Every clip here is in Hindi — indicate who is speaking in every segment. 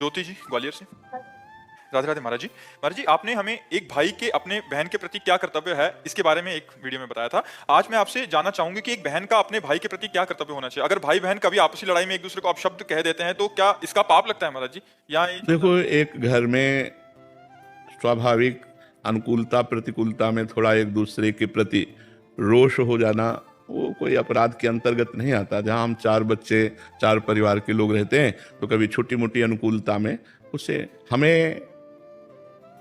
Speaker 1: ज्योति जी ग्वालियर से। राधे राधे महाराज जी। महाराज जी, आपने हमें एक भाई के अपने बहन के प्रति क्या कर्तव्य है इसके बारे में एक वीडियो में बताया था। आज मैं आपसे जानना चाहूंगी कि एक बहन का अपने भाई के प्रति क्या कर्तव्य होना चाहिए। अगर भाई बहन कभी आपसी लड़ाई में एक दूसरे को अपशब्द कह देते हैं तो क्या इसका पाप लगता है महाराज जी, या ये
Speaker 2: देखो, एक घर में स्वाभाविक अनुकूलता प्रतिकूलता में थोड़ा एक दूसरे के प्रति रोष हो जाना वो कोई अपराध के अंतर्गत नहीं आता। जहां हम 4 बच्चे 4 परिवार के लोग रहते हैं तो कभी छोटी मोटी अनुकूलता में उसे हमें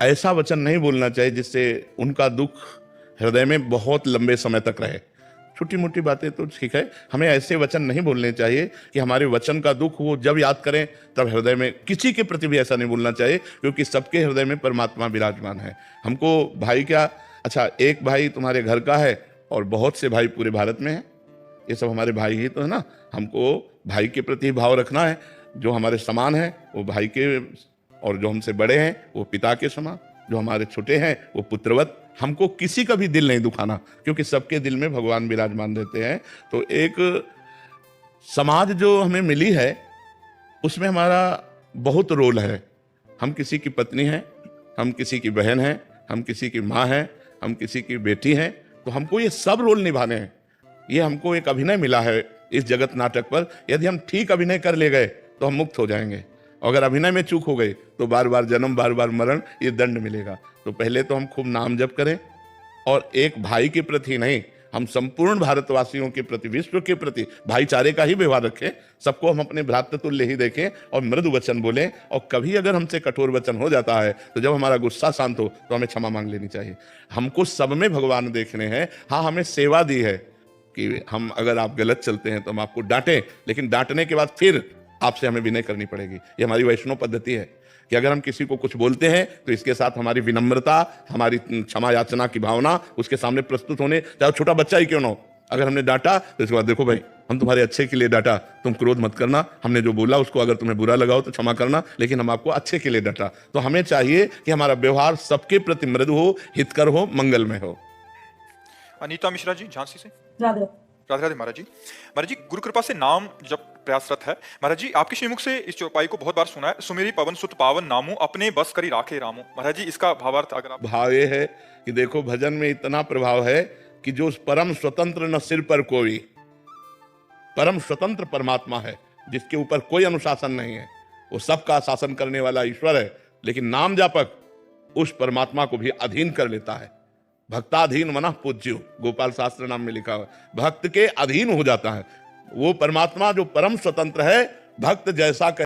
Speaker 2: ऐसा वचन नहीं बोलना चाहिए जिससे उनका दुख हृदय में बहुत लंबे समय तक रहे। छोटी मोटी बातें तो ठीक है, हमें ऐसे वचन नहीं बोलने चाहिए कि हमारे वचन का दुख वो जब याद करें तब हृदय में, किसी के प्रति भी ऐसा नहीं बोलना चाहिए, क्योंकि सबके हृदय में परमात्मा विराजमान है। हमको भाई क्या, अच्छा एक भाई तुम्हारे घर का है और बहुत से भाई पूरे भारत में हैं, ये सब हमारे भाई ही तो है ना। हमको भाई के प्रति भाव रखना है। जो हमारे समान है वो भाई के, और जो हमसे बड़े हैं वो पिता के समान, जो हमारे छोटे हैं वो पुत्रवत। हमको किसी का भी दिल नहीं दुखाना, क्योंकि सबके दिल में भगवान विराजमान रहते हैं। तो एक समाज जो हमें मिली है उसमें हमारा बहुत रोल है। हम किसी की पत्नी हैं, हम किसी की बहन हैं, हम किसी की माँ हैं, हम किसी की बेटी हैं, तो हमको ये सब रोल निभाने हैं। ये हमको एक अभिनय मिला है इस जगत नाटक पर। यदि हम ठीक अभिनय कर ले गए तो हम मुक्त हो जाएंगे, अगर अभिनय में चूक हो गई तो बार बार जन्म, बार बार मरण, ये दंड मिलेगा। तो पहले तो हम खूब नाम जप करें, और एक भाई के प्रति नहीं, हम संपूर्ण भारतवासियों के प्रति, विश्व के प्रति भाईचारे का ही व्यवहार रखें। सबको हम अपने भ्रातृतुल्य ही देखें और मृदु वचन बोलें। और कभी अगर हमसे कठोर वचन हो जाता है तो जब हमारा गुस्सा शांत हो तो हमें क्षमा मांग लेनी चाहिए। हमको सब में भगवान देखने हैं। हाँ, हमें सेवा दी है कि हम, अगर आप गलत चलते हैं तो हम आपको डांटें, लेकिन डांटने के बाद फिर आपसे हमें विनय करनी पड़ेगी। ये हमारी वैष्णव पद्धति है कि अगर हम किसी को कुछ बोलते हैं तो इसके साथ हमारी विनम्रता, हमारी क्षमा याचना की भावना उसके सामने प्रस्तुत होने, चाहे छोटा बच्चा ही क्यों ना हो। अगर हमने डांटा तो इसके बाद देखो भाई, हम तुम्हारे अच्छे के लिए डांटा, तुम क्रोध मत करना। हमने जो बोला उसको अगर तुम्हें बुरा लगा हो तो क्षमा करना, लेकिन हम आपको अच्छे के लिए डांटा। तो हमें चाहिए कि हमारा व्यवहार सबके प्रति मृदु हो, हितकर हो, मंगलमय हो।
Speaker 1: अनीता मिश्रा जी झांसी से।
Speaker 3: राधे
Speaker 1: राधे राधे महाराज जी। महाराज जी, गुरु कृपा से नाम जब प्रयासरत है महाराज जी, आपके श्रीमुख से इस चौपाई को बहुत बार सुना है, सुमेरी पवन सुत पावन नामू अपने बस करी राखे रामू। महाराज जी, इसका भावार्थ अगर आप।
Speaker 2: भाव ये है कि देखो, भजन में इतना प्रभाव है कि जो परम स्वतंत्र न सिर पर कोई, परम स्वतंत्र परमात्मा है जिसके ऊपर कोई अनुशासन नहीं है, वो सबका शासन करने वाला ईश्वर है। लेकिन नाम जापक उस परमात्मा को भी अधीन कर लेता है। भक्ताधीन मनः पूज्यो, गोपाल शास्त्र नाम में लिखा हुआ, भक्त के अधीन हो जाता है। वो परमात्मा जो परम स्वतंत्र है, भक्त जैसा